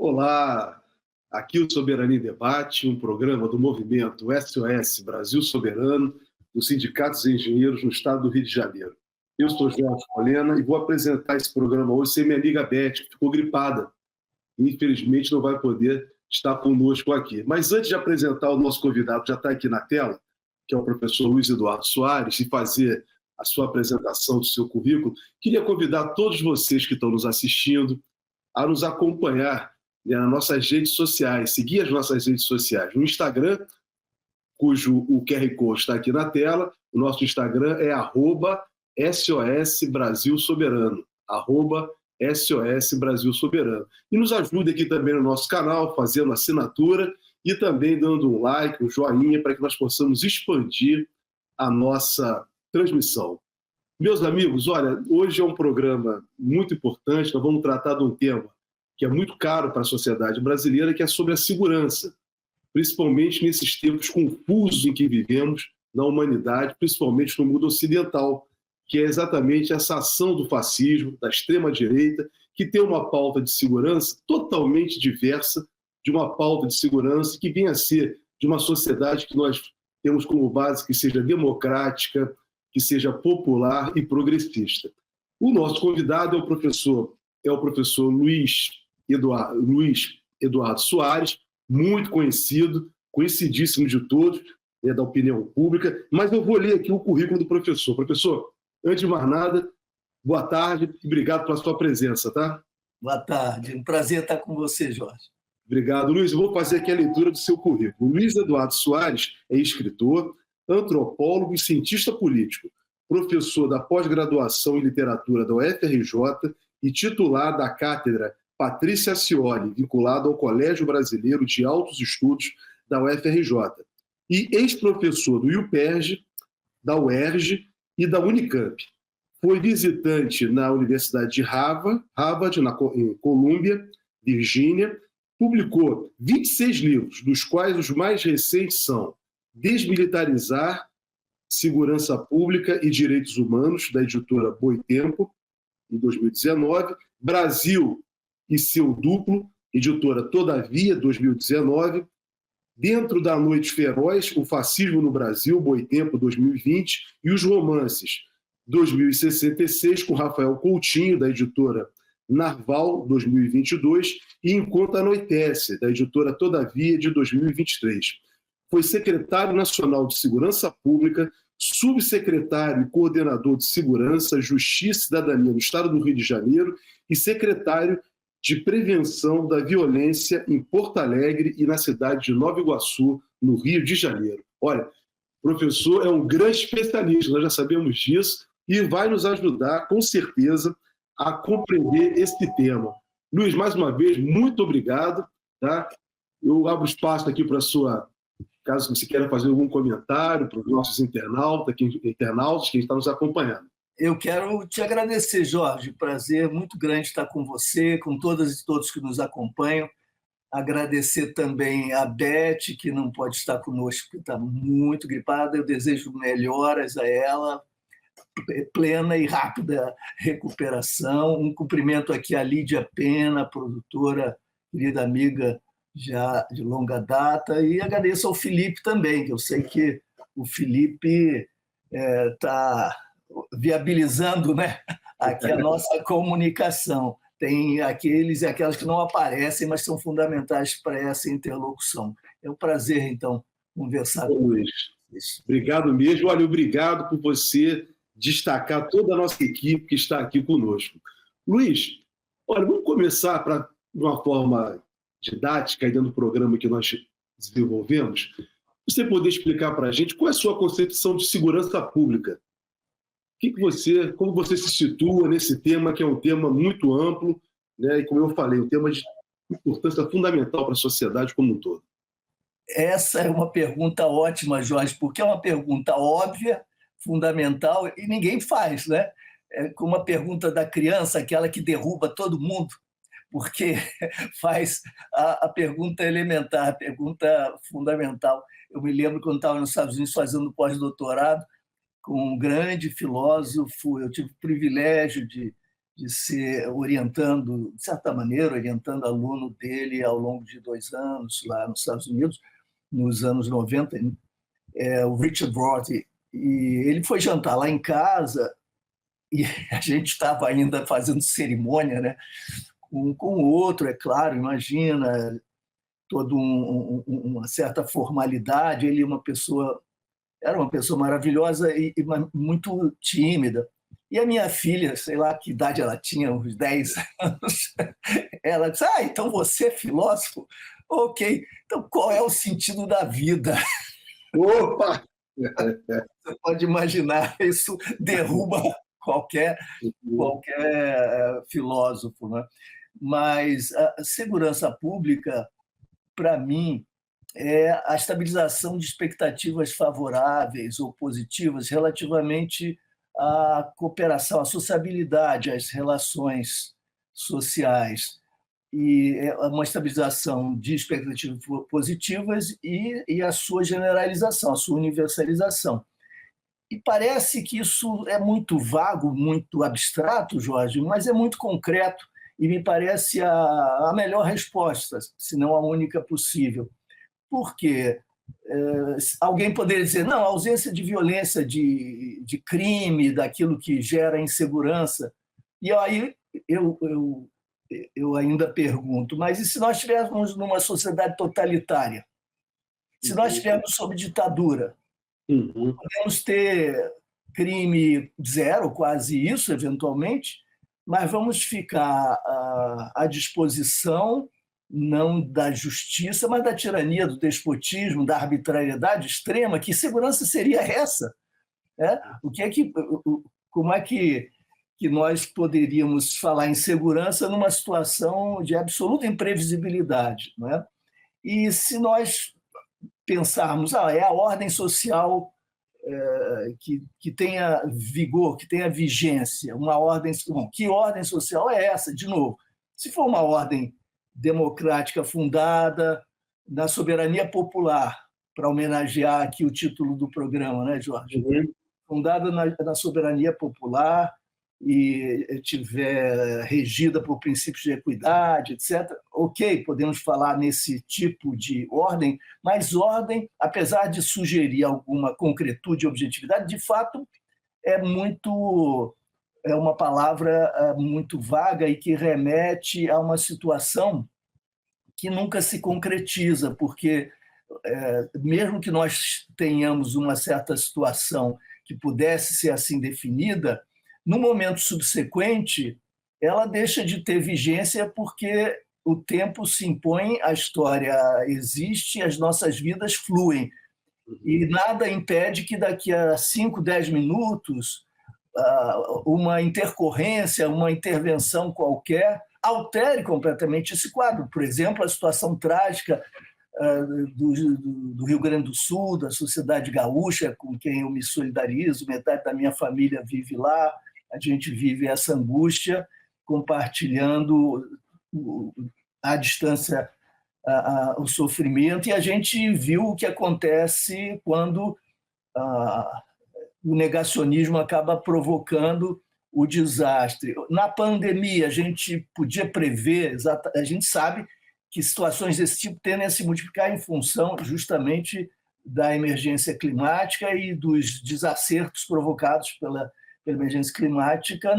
Olá, aqui o Soberania em Debate, um programa do movimento SOS Brasil Soberano, dos sindicatos e engenheiros no estado do Rio de Janeiro. Eu sou Jorge Polena e vou apresentar esse programa hoje sem minha amiga Beth, que ficou gripada e infelizmente não vai poder estar conosco aqui. Mas antes de apresentar o nosso convidado, que já está aqui na tela, que é o professor Luiz Eduardo Soares, e fazer a sua apresentação do seu currículo, queria convidar todos vocês que estão nos assistindo a nos acompanhar nas nossas redes sociais, seguir as nossas redes sociais. No Instagram, cujo o QR Code está aqui na tela, o nosso Instagram é @SOS Brasil Soberano, @SOS Brasil Soberano. E nos ajude aqui também no nosso canal, fazendo assinatura e também dando um like, um joinha, para que nós possamos expandir a nossa transmissão. Meus amigos, olha, hoje é um programa muito importante, nós vamos tratar de um tema que é muito caro para a sociedade brasileira, que é sobre a segurança, principalmente nesses tempos confusos em que vivemos na humanidade, principalmente no mundo ocidental, que é exatamente essa ação do fascismo, da extrema-direita, que tem uma pauta de segurança totalmente diversa de uma pauta de segurança que venha a ser de uma sociedade que nós temos como base que seja democrática, que seja popular e progressista. O nosso convidado é o professor Luiz Eduardo Soares, muito conhecido, conhecidíssimo de todos, da opinião pública, mas eu vou ler aqui o currículo do professor. Professor, antes de mais nada, boa tarde e obrigado pela sua presença, tá? Boa tarde, um prazer estar com você, Jorge. Obrigado, Luiz. Eu vou fazer aqui a leitura do seu currículo. Luiz Eduardo Soares é escritor, antropólogo e cientista político, professor da pós-graduação em literatura da UFRJ e titular da cátedra Patrícia Scioli, vinculado ao Colégio Brasileiro de Altos Estudos da UFRJ, e ex-professor do IUPERJ, da UERJ e da Unicamp. Foi visitante na Universidade de Harvard, em Colômbia, Virgínia, publicou 26 livros, dos quais os mais recentes são Desmilitarizar, Segurança Pública e Direitos Humanos, da editora Boitempo, em 2019, Brasil e Seu Duplo, editora Todavia, 2019, Dentro da Noite Feroz, O Fascismo no Brasil, Boitempo, 2020, e os romances 2066, com Rafael Coutinho, da editora Narval, 2022, e Enquanto Anoitece, da editora Todavia, de 2023. Foi secretário nacional de Segurança Pública, subsecretário e coordenador de Segurança, Justiça e Cidadania no Estado do Rio de Janeiro e secretário de Prevenção da Violência em Porto Alegre e na cidade de Nova Iguaçu, no Rio de Janeiro. Olha, o professor é um grande especialista, nós já sabemos disso, e vai nos ajudar, com certeza, a compreender esse tema. Luiz, mais uma vez, muito obrigado. Tá? Eu abro espaço aqui para a sua... caso você queira fazer algum comentário para os nossos internautas que estão nos acompanhando. Eu quero te agradecer, Jorge. Prazer muito grande estar com você, com todas e todos que nos acompanham. Agradecer também a Beth, que não pode estar conosco, porque está muito gripada. Eu desejo melhoras a ela, plena e rápida recuperação. Um cumprimento aqui à Lídia Pena, produtora, querida amiga já de longa data, e agradeço ao Felipe também, que eu sei que o Felipe está viabilizando, né, aqui a nossa comunicação. Tem aqueles e aquelas que não aparecem, mas são fundamentais para essa interlocução. É um prazer, então, conversar com Luiz. Obrigado mesmo. Olha, obrigado por você destacar toda a nossa equipe que está aqui conosco. Luiz, olha, vamos começar de uma forma didática, aí dentro do programa que nós desenvolvemos. Você poder explicar para a gente qual é a sua concepção de segurança pública? Como você se situa nesse tema, que é um tema muito amplo, né? E como eu falei, um tema de importância fundamental para a sociedade como um todo? Essa é uma pergunta ótima, Jorge, porque é uma pergunta óbvia, fundamental, e ninguém faz, né? É como a pergunta da criança, aquela que derruba todo mundo, porque faz a pergunta elementar, a pergunta fundamental. Eu me lembro quando estava nos Estados Unidos fazendo pós-doutorado com um grande filósofo, eu tive o privilégio de de ser orientando, de certa maneira, orientando aluno dele ao longo de 2 anos lá nos Estados Unidos, nos anos 90, o Richard Roth. E ele foi jantar lá em casa e a gente estava ainda fazendo cerimônia, né? Com o outro, é claro, imagina, toda uma certa formalidade. Ele era uma pessoa maravilhosa e muito tímida. E a minha filha, sei lá que idade ela tinha, uns 10 anos, ela disse: então você é filósofo? Ok, então qual é o sentido da vida? Opa! Você pode imaginar, isso derruba qualquer filósofo, né? Mas a segurança pública, para mim, é a estabilização de expectativas favoráveis ou positivas relativamente à cooperação, à sociabilidade, às relações sociais. E é uma estabilização de expectativas positivas e a sua generalização, a sua universalização. E parece que isso é muito vago, muito abstrato, Jorge, mas é muito concreto e me parece a melhor resposta, se não a única possível. Por quê? Alguém poderia dizer, não, a ausência de violência, de crime, daquilo que gera insegurança. E aí eu ainda pergunto, mas e se nós estivéssemos numa sociedade totalitária? Se nós estivéssemos sob ditadura? Podemos ter crime zero, quase isso, eventualmente, mas vamos ficar à disposição não da justiça, mas da tirania, do despotismo, da arbitrariedade extrema. Que segurança seria essa? Como é que nós poderíamos falar em segurança numa situação de absoluta imprevisibilidade? Não é? E se nós pensarmos, é a ordem social que tenha vigor, que tenha vigência, uma ordem. Bom, que ordem social é essa? De novo, se for uma ordem democrática fundada na soberania popular, para homenagear aqui o título do programa, né, Jorge? Fundada na soberania popular e tiver regida por princípios de equidade, etc. Ok, podemos falar nesse tipo de ordem, mas ordem, apesar de sugerir alguma concretude e objetividade, de fato é uma palavra muito vaga e que remete a uma situação que nunca se concretiza, porque mesmo que nós tenhamos uma certa situação que pudesse ser assim definida, no momento subsequente, ela deixa de ter vigência porque o tempo se impõe, a história existe, as nossas vidas fluem. E nada impede que daqui a 5, 10 minutos, uma intercorrência, uma intervenção qualquer altere completamente esse quadro. Por exemplo, a situação trágica do Rio Grande do Sul, da sociedade gaúcha, com quem eu me solidarizo, metade da minha família vive lá, a gente vive essa angústia, compartilhando à distância o sofrimento, e a gente viu o que acontece quando o negacionismo acaba provocando o desastre. Na pandemia, a gente podia prever, a gente sabe que situações desse tipo tendem a se multiplicar em função justamente da emergência climática e dos desacertos provocados pela emergência climática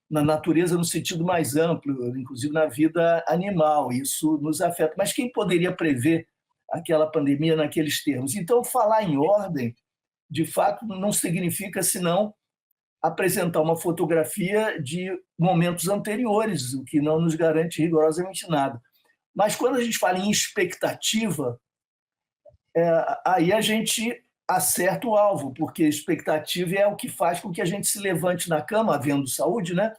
na natureza no sentido mais amplo, inclusive na vida animal. Isso nos afeta. Mas quem poderia prever aquela pandemia naqueles termos? Então, falar em ordem, de fato, não significa senão apresentar uma fotografia de momentos anteriores, o que não nos garante rigorosamente nada. Mas quando a gente fala em expectativa, aí a gente acerta o alvo, porque a expectativa é o que faz com que a gente se levante na cama, havendo saúde, né,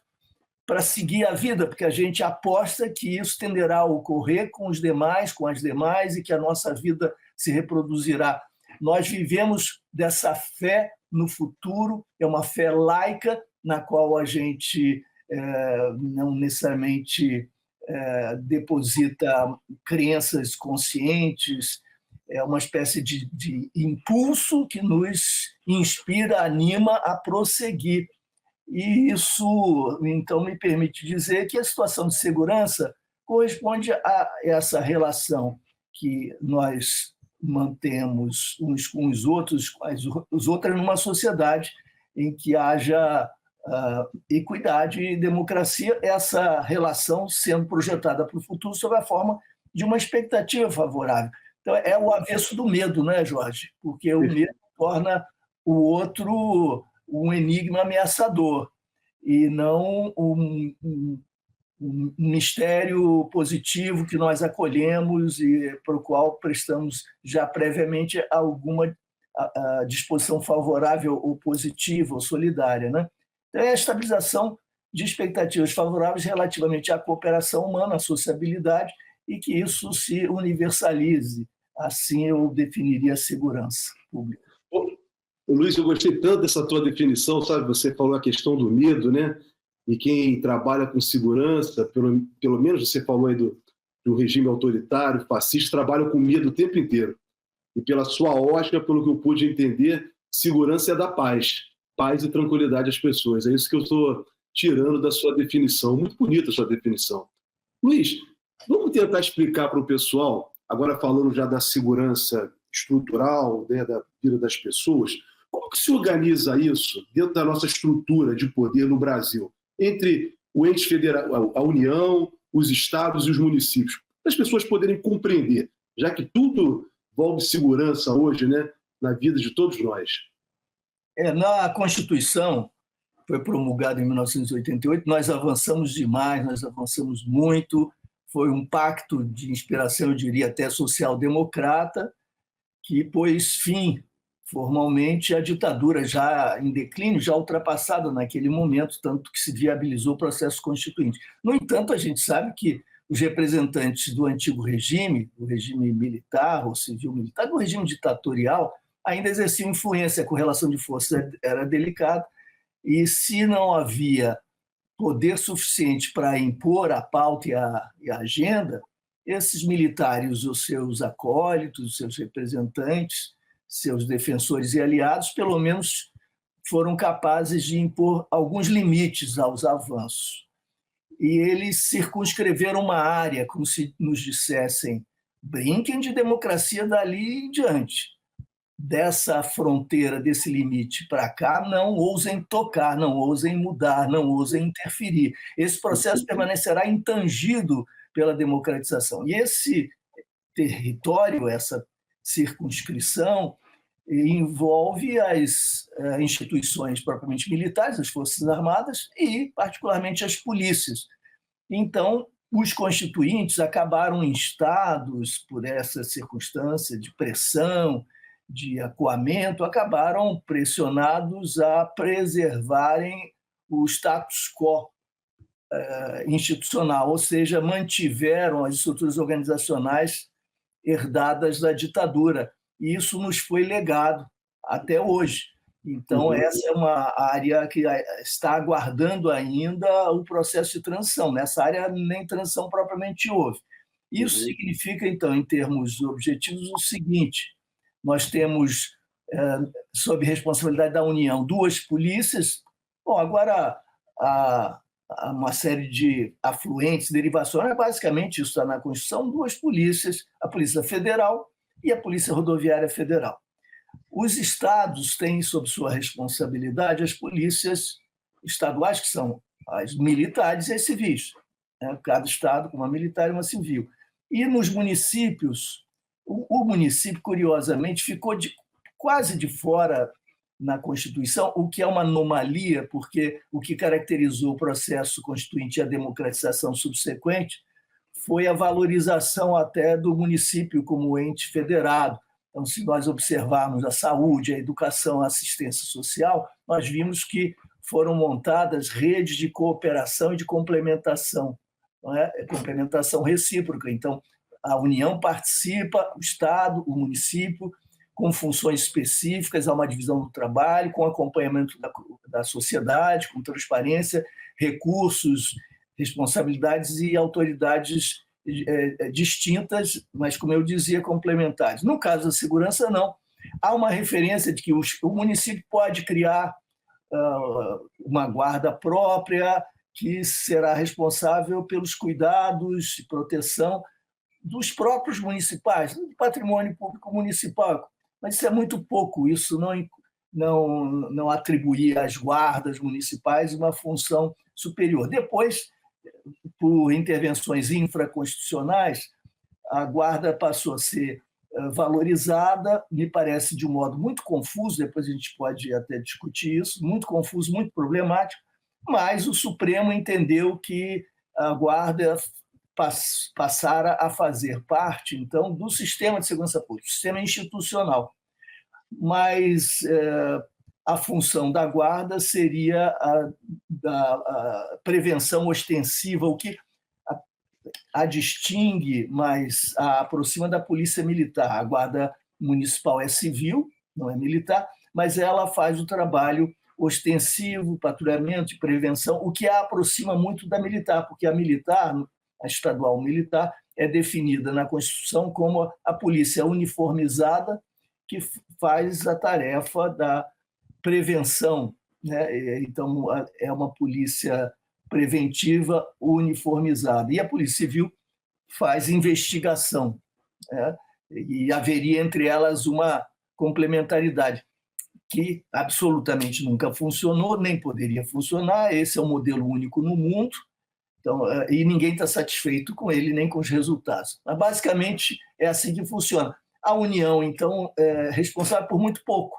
para seguir a vida, porque a gente aposta que isso tenderá a ocorrer com os demais, com as demais, e que a nossa vida se reproduzirá. Nós vivemos dessa fé no futuro, é uma fé laica, na qual a gente não necessariamente deposita crenças conscientes, é uma espécie de impulso que nos inspira, anima a prosseguir. E isso, então, me permite dizer que a situação de segurança corresponde a essa relação que nós mantemos uns com os outros numa sociedade em que haja equidade e democracia, essa relação sendo projetada para o futuro sob a forma de uma expectativa favorável. Então, é o avesso do medo, né, Jorge? Porque o medo torna o outro um enigma ameaçador e não um mistério positivo que nós acolhemos e para o qual prestamos já previamente alguma disposição favorável ou positiva ou solidária, né? Então, é a estabilização de expectativas favoráveis relativamente à cooperação humana, à sociabilidade, e que isso se universalize. Assim eu definiria a segurança pública. Luiz, eu gostei tanto dessa tua definição, sabe? Você falou a questão do medo, né? E quem trabalha com segurança, pelo menos você falou aí do regime autoritário, fascista, trabalha com medo o tempo inteiro. E pela sua ótica, pelo que eu pude entender, segurança é da paz e tranquilidade às pessoas. É isso que eu estou tirando da sua definição. Muito bonita a sua definição. Luiz, vamos tentar explicar para o pessoal, agora falando já da segurança estrutural, né, da vida das pessoas, como que se organiza isso dentro da nossa estrutura de poder no Brasil, entre o ente federal, a União, os estados e os municípios, para as pessoas poderem compreender, já que tudo envolve segurança hoje, né, na vida de todos nós. Na Constituição, foi promulgada em 1988, nós avançamos demais, nós avançamos muito, foi um pacto de inspiração, eu diria até social-democrata, que pôs fim formalmente à ditadura já em declínio, já ultrapassada naquele momento, tanto que se viabilizou o processo constituinte. No entanto, a gente sabe que os representantes do antigo regime, o regime militar ou civil-militar, do regime ditatorial, ainda exerciam influência, a correlação de forças era delicada, e se não havia poder suficiente para impor a pauta e a agenda, esses militares, os seus acólitos, os seus representantes, seus defensores e aliados, pelo menos foram capazes de impor alguns limites aos avanços. E eles circunscreveram uma área, como se nos dissessem, brinquem de democracia dali em diante. Dessa fronteira, desse limite para cá, não ousem tocar, não ousem mudar, não ousem interferir. Esse processo permanecerá intangido pela democratização. E esse território, essa circunscrição, envolve as instituições propriamente militares, as Forças Armadas e, particularmente, as polícias. Então, os constituintes acabaram instados por essa circunstância de pressão, de acuamento, acabaram pressionados a preservarem o status quo institucional, ou seja, mantiveram as estruturas organizacionais herdadas da ditadura. E isso nos foi legado até hoje. Então, essa é uma área que está aguardando ainda o processo de transição. Nessa área, nem transição propriamente houve. Isso significa, então, em termos objetivos, o seguinte: nós temos, sob responsabilidade da União, 2 polícias. Bom, agora há uma série de afluentes, derivações, basicamente isso está na Constituição, 2 polícias, a Polícia Federal e a Polícia Rodoviária Federal. Os estados têm sob sua responsabilidade as polícias estaduais, que são as militares e as civis. Cada estado com uma militar e uma civil. E nos municípios, o município, curiosamente, ficou quase de fora na Constituição, o que é uma anomalia, porque o que caracterizou o processo constituinte e a democratização subsequente foi a valorização até do município como ente federado. Então, se nós observarmos a saúde, a educação, a assistência social, nós vimos que foram montadas redes de cooperação e de complementação, não é? Complementação recíproca. Então, a União participa, o Estado, o município, com funções específicas, há uma divisão do trabalho, com acompanhamento da sociedade, com transparência, recursos, responsabilidades e autoridades distintas, mas, como eu dizia, complementares. No caso da segurança, não. Há uma referência de que o município pode criar uma guarda própria que será responsável pelos cuidados e proteção dos próprios municipais, do patrimônio público municipal. Mas isso é muito pouco, isso não atribuir às guardas municipais uma função superior. Depois, por intervenções infraconstitucionais, a guarda passou a ser valorizada, me parece de um modo muito confuso, depois a gente pode até discutir isso, muito confuso, muito problemático, mas o Supremo entendeu que a guarda passara a fazer parte, então, do sistema de segurança pública, sistema institucional. Mas a função da guarda seria a prevenção ostensiva, o que a distingue, mas a aproxima da polícia militar. A guarda municipal é civil, não é militar, mas ela faz o trabalho ostensivo, patrulhamento e prevenção, o que a aproxima muito da militar, porque a militar, a estadual militar, é definida na Constituição como a polícia uniformizada que faz a tarefa da prevenção, né? Então, é uma polícia preventiva uniformizada. E a Polícia Civil faz investigação, né? E haveria entre elas uma complementaridade que absolutamente nunca funcionou, nem poderia funcionar. Esse é um modelo único no mundo, então, e ninguém está satisfeito com ele, nem com os resultados. Mas, basicamente, é assim que funciona. A União, então, é responsável por muito pouco,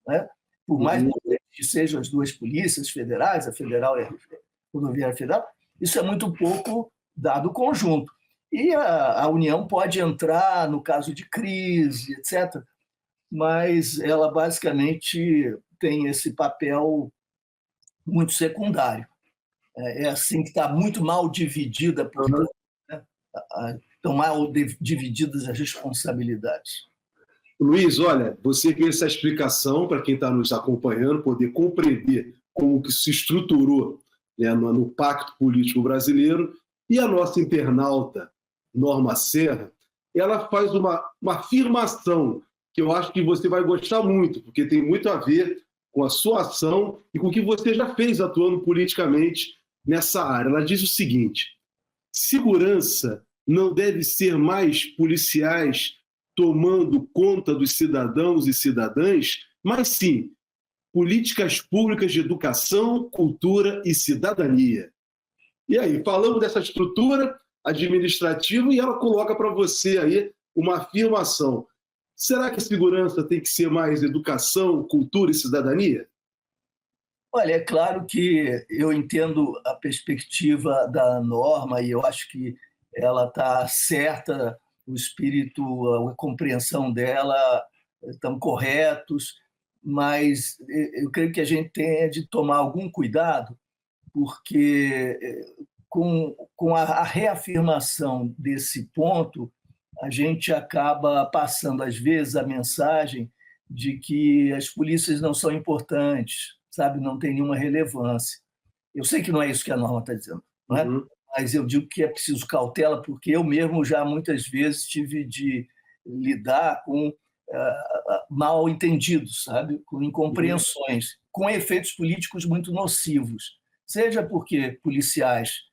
né? Por mais que sejam as duas polícias federais, a federal e a rodoviária federal, isso é muito pouco dado o conjunto. E a União pode entrar no caso de crise, etc., mas ela basicamente tem esse papel muito secundário. É assim que está muito mal dividida, portanto, né? Estão mal divididas as responsabilidades. Luiz, olha, você fez essa explicação para quem está nos acompanhando, poder compreender como que se estruturou, né, no pacto político brasileiro, e a nossa internauta, Norma Serra, ela faz uma afirmação que eu acho que você vai gostar muito, porque tem muito a ver com a sua ação e com o que você já fez atuando politicamente nessa área. Ela diz o seguinte: segurança não deve ser mais policiais tomando conta dos cidadãos e cidadãs, mas sim políticas públicas de educação, cultura e cidadania. E aí, falamos dessa estrutura administrativa e ela coloca para você aí uma afirmação. Será que a segurança tem que ser mais educação, cultura e cidadania? Olha, é claro que eu entendo a perspectiva da Norma e eu acho que ela está certa, o espírito, a compreensão dela estão corretos, mas eu creio que a gente tem de tomar algum cuidado, porque com a reafirmação desse ponto, a gente acaba passando, às vezes, a mensagem de que as polícias não são importantes, sabe? Não tem nenhuma relevância. Eu sei que não é isso que a Norma está dizendo, não é? Uhum. Mas eu digo que é preciso cautela, porque eu mesmo já muitas vezes tive de lidar com mal entendidos, sabe? Com incompreensões, com efeitos políticos muito nocivos, seja porque policiais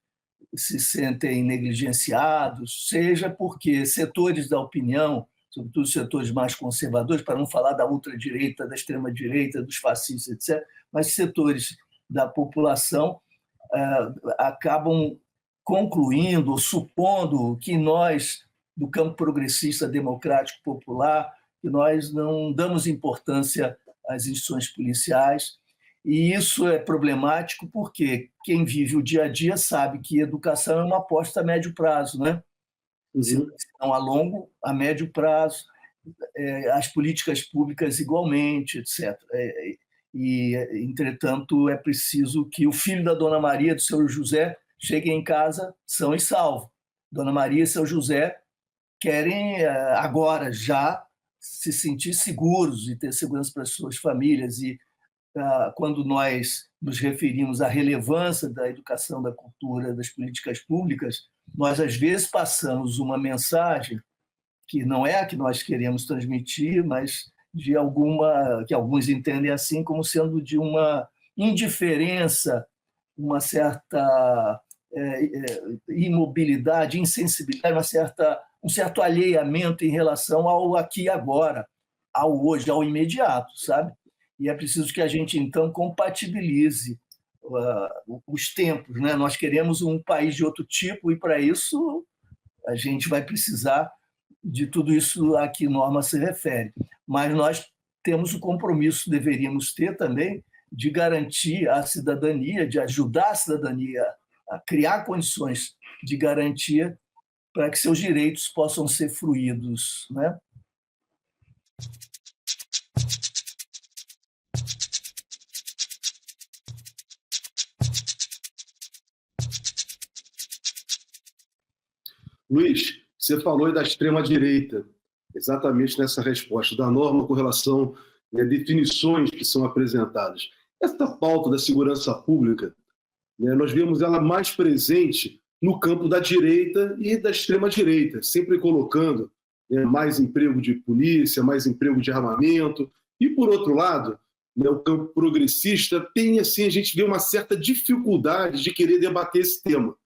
se sentem negligenciados, seja porque setores da opinião, sobretudo setores mais conservadores, para não falar da ultradireita, da extrema-direita, dos fascistas, etc., mas setores da população acabam concluindo, supondo que nós, do campo progressista, democrático, popular, que nós não damos importância às instituições policiais. E isso é problemático porque quem vive o dia a dia sabe que educação é uma aposta a médio prazo, né? Se não a longo, a médio prazo, as políticas públicas igualmente, etc. E, entretanto, é preciso que o filho da Dona Maria, do seu José, chegue em casa são e salvo. Dona Maria e seu José querem agora já se sentir seguros e ter segurança para as suas famílias. E quando nós nos referimos à relevância da educação, da cultura, das políticas públicas, nós às vezes passamos uma mensagem que não é a que nós queremos transmitir, mas de alguma, que alguns entendem assim, como sendo de uma indiferença, uma certa imobilidade, insensibilidade, um certo alheiamento em relação ao aqui e agora, ao hoje, ao imediato, sabe? E é preciso que a gente, então, compatibilize os tempos, né? Nós queremos um país de outro tipo e, para isso, a gente vai precisar de tudo isso a que Norma se refere. Mas nós temos o compromisso, deveríamos ter também, de garantir a cidadania, de ajudar a cidadania a criar condições de garantia para que seus direitos possam ser fruídos, né? Luiz, você falou da extrema-direita, exatamente nessa resposta da Norma com relação às definições que são apresentadas. Essa pauta da segurança pública, nós vemos ela mais presente no campo da direita e da extrema-direita, sempre colocando mais emprego de polícia, mais emprego de armamento. E, por outro lado, o campo progressista tem, assim, a gente vê uma certa dificuldade de querer debater esse tema. O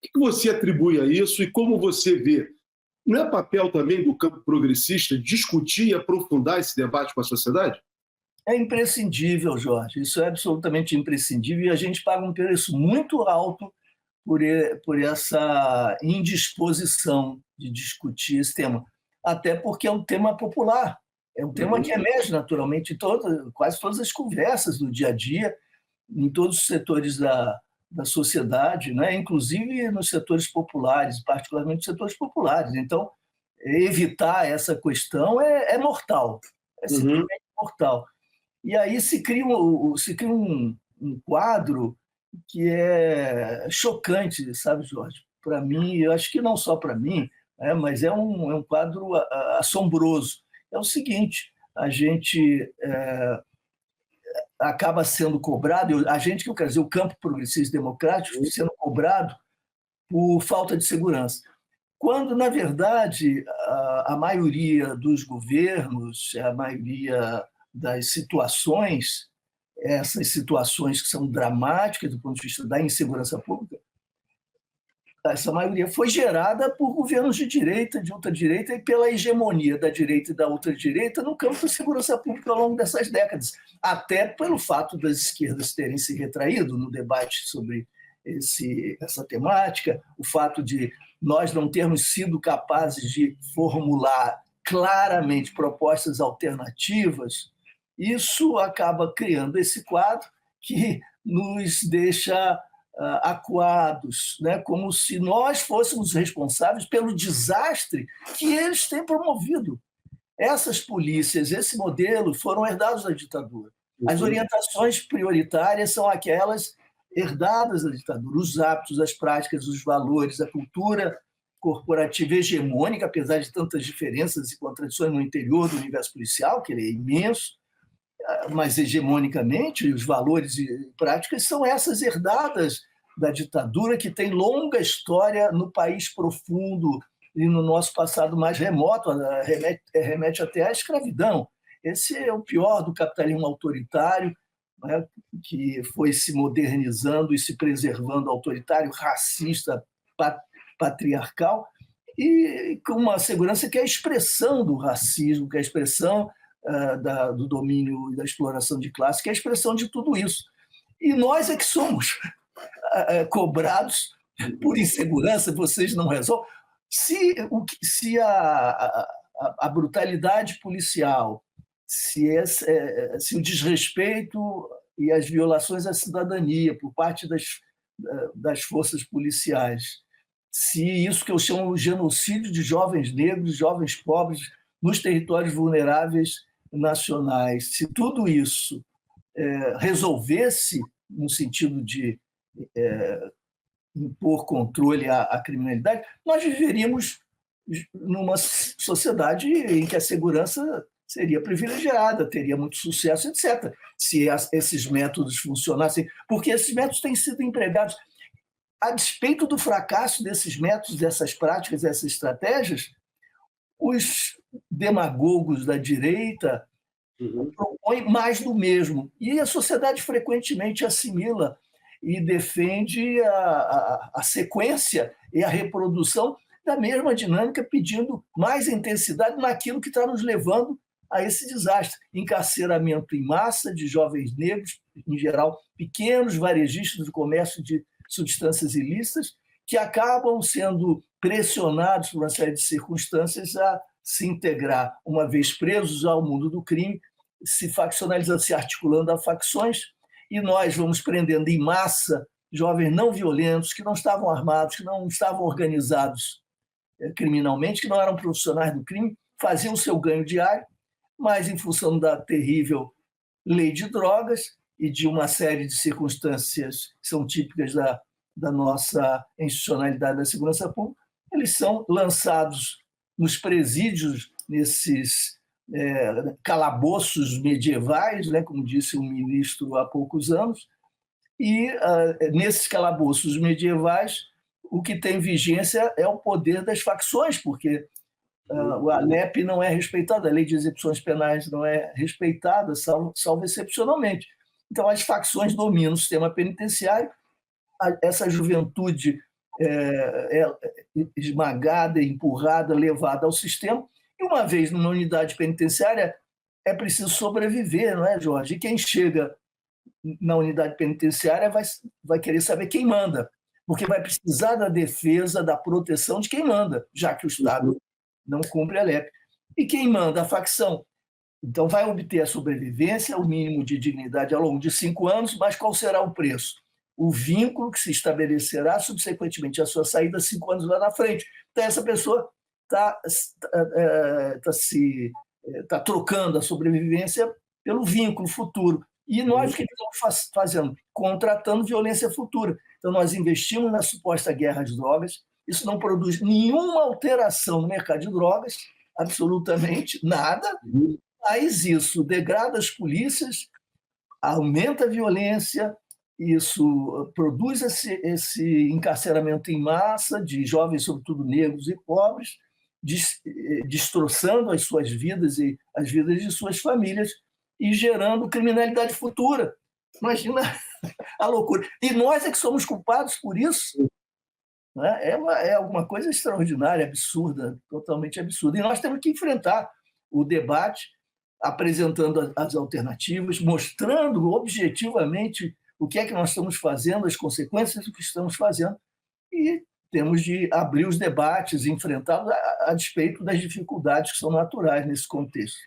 que você atribui a isso e como você vê? Não é papel também do campo progressista discutir e aprofundar esse debate com a sociedade? É imprescindível, Jorge, isso é absolutamente imprescindível e a gente paga um preço muito alto por essa indisposição de discutir esse tema, até porque é um tema popular, é um tema que emerge naturalmente em quase todas as conversas do dia a dia, em todos os setores da sociedade, né? Inclusive nos setores populares, particularmente nos setores populares. Então, evitar essa questão é mortal, é simplesmente mortal. E aí se cria um quadro que é chocante, sabe, Jorge? Para mim, eu acho que não só para mim, mas é um quadro assombroso. É o seguinte, a gente acaba sendo cobrado, a gente, que eu quero dizer, o campo progressista democrático, sendo cobrado por falta de segurança. Quando, na verdade, a maioria dos governos, a maioria das situações, essas situações que são dramáticas do ponto de vista da insegurança pública, essa maioria foi gerada por governos de direita, de ultradireita e pela hegemonia da direita e da ultradireita no campo da segurança pública ao longo dessas décadas, até pelo fato das esquerdas terem se retraído no debate sobre essa temática, o fato de nós não termos sido capazes de formular claramente propostas alternativas. Isso acaba criando esse quadro que nos deixa acuados, né? Como se nós fôssemos responsáveis pelo desastre que eles têm promovido. Essas polícias, esse modelo, foram herdados da ditadura. As orientações prioritárias são aquelas herdadas da ditadura, os hábitos, as práticas, os valores, a cultura corporativa hegemônica, apesar de tantas diferenças e contradições no interior do universo policial, que ele é imenso, mas hegemonicamente os valores e práticas são essas herdadas da ditadura, que tem longa história no país profundo e no nosso passado mais remoto, remete até à escravidão. Esse é o pior do capitalismo autoritário, né, que foi se modernizando e se preservando, autoritário, racista, patriarcal, e com uma segurança que é a expressão do racismo, que é a expressão do domínio e da exploração de classe, que é a expressão de tudo isso. E nós é que somos cobrados por insegurança, vocês não resolvem. Se a brutalidade policial, se o desrespeito e as violações à cidadania por parte das forças policiais, se isso que eu chamo de genocídio de jovens negros, jovens pobres nos territórios vulneráveis nacionais, se tudo isso resolvesse no sentido de impor controle à criminalidade, nós viveríamos numa sociedade em que a segurança seria privilegiada, teria muito sucesso, etc., se esses métodos funcionassem, porque esses métodos têm sido empregados. A despeito do fracasso desses métodos, dessas práticas, dessas estratégias, os demagogos da direita propõe mais do mesmo. E a sociedade frequentemente assimila e defende a sequência e a reprodução da mesma dinâmica, pedindo mais intensidade naquilo que está nos levando a esse desastre. Encarceramento em massa de jovens negros, em geral pequenos varejistas do comércio de substâncias ilícitas, que acabam sendo pressionados por uma série de circunstâncias a se integrar, uma vez presos, ao mundo do crime, se faccionalizando, se articulando a facções, e nós vamos prendendo em massa jovens não violentos, que não estavam armados, que não estavam organizados criminalmente, que não eram profissionais do crime, faziam o seu ganho diário, mas em função da terrível lei de drogas e de uma série de circunstâncias que são típicas da nossa institucionalidade da segurança pública, eles são lançados nos presídios, nesses calabouços medievais, né, como disse um ministro há poucos anos, e nesses calabouços medievais o que tem vigência é o poder das facções, porque a LEP não é respeitada, a Lei de Execuções Penais não é respeitada, salvo excepcionalmente. Então, as facções dominam o sistema penitenciário, essa juventude é esmagada, empurrada, levada ao sistema, e uma vez numa unidade penitenciária é preciso sobreviver, não é, Jorge? E quem chega na unidade penitenciária vai querer saber quem manda, porque vai precisar da defesa, da proteção de quem manda, já que o Estado não cumpre a LEP. E quem manda? A facção. Então, vai obter a sobrevivência, o mínimo de dignidade ao longo de 5 anos, mas qual será o preço? O vínculo que se estabelecerá subsequentemente à sua saída 5 anos lá na frente. Então, essa pessoa está trocando a sobrevivência pelo vínculo futuro. E nós o que estamos fazendo? Contratando violência futura. Então, nós investimos na suposta guerra às drogas, isso não produz nenhuma alteração no mercado de drogas, absolutamente nada, mas isso degrada as polícias, aumenta a violência, isso produz esse encarceramento em massa de jovens, sobretudo negros e pobres, destroçando as suas vidas e as vidas de suas famílias e gerando criminalidade futura. Imagina a loucura. E nós é que somos culpados por isso. Né? É alguma coisa extraordinária, absurda, totalmente absurda. E nós temos que enfrentar o debate, apresentando as alternativas, mostrando objetivamente o que é que nós estamos fazendo, as consequências do que estamos fazendo, e temos de abrir os debates, enfrentá-los a despeito das dificuldades que são naturais nesse contexto.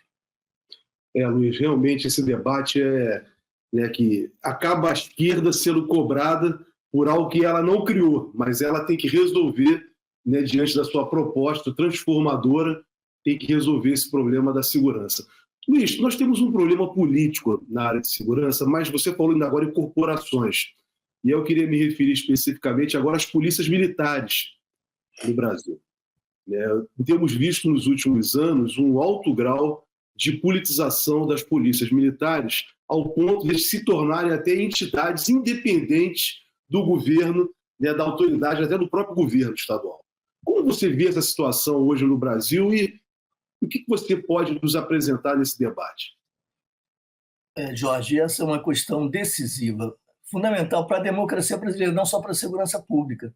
Luiz, realmente esse debate que acaba a esquerda sendo cobrada por algo que ela não criou, mas ela tem que resolver, diante da sua proposta transformadora, tem que resolver esse problema da segurança. Luiz, nós temos um problema político na área de segurança, mas você falou ainda agora em corporações. E eu queria me referir especificamente agora às polícias militares no Brasil. Temos visto nos últimos anos um alto grau de politização das polícias militares, ao ponto de se tornarem até entidades independentes do governo, da autoridade, até do próprio governo estadual. Como você vê essa situação hoje no Brasil e o que você pode nos apresentar nesse debate? Jorge, essa é uma questão decisiva, fundamental para a democracia brasileira, não só para a segurança pública.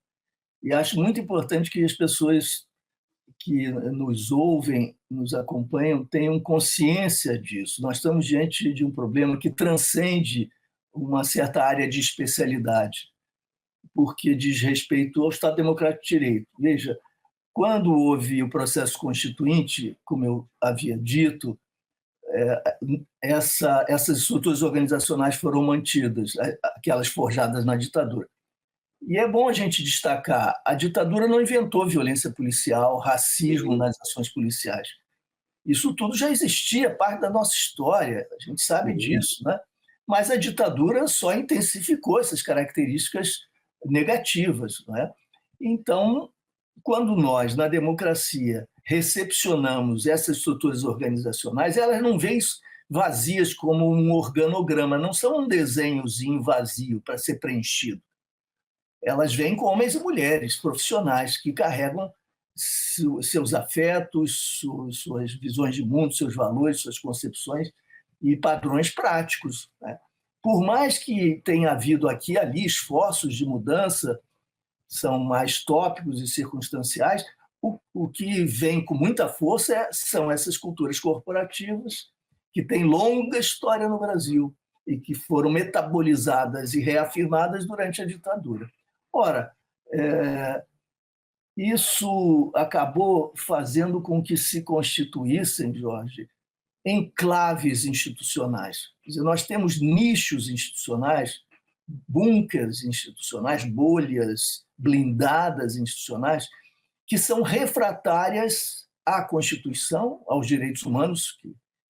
E acho muito importante que as pessoas que nos ouvem, nos acompanham, tenham consciência disso. Nós estamos diante de um problema que transcende uma certa área de especialidade, porque diz respeito ao Estado Democrático de Direito. Veja, quando houve o processo constituinte, como eu havia dito, essas estruturas organizacionais foram mantidas, aquelas forjadas na ditadura. E é bom a gente destacar, a ditadura não inventou violência policial, racismo nas ações policiais. Isso tudo já existia, parte da nossa história, a gente sabe disso, né? Mas a ditadura só intensificou essas características negativas, né? Então, quando nós, na democracia, recepcionamos essas estruturas organizacionais, elas não vêm vazias como um organograma, não são um desenhozinho vazio para ser preenchido. Elas vêm com homens e mulheres profissionais que carregam seus afetos, suas visões de mundo, seus valores, suas concepções, e padrões práticos, né? Por mais que tenha havido aqui e ali esforços de mudança, são mais tópicos e circunstanciais, o que vem com muita força são essas culturas corporativas que têm longa história no Brasil e que foram metabolizadas e reafirmadas durante a ditadura. Ora, isso acabou fazendo com que se constituíssem, Jorge, enclaves institucionais. Quer dizer, nós temos nichos institucionais, bunkers institucionais, bolhas blindadas institucionais, que são refratárias à Constituição, aos direitos humanos,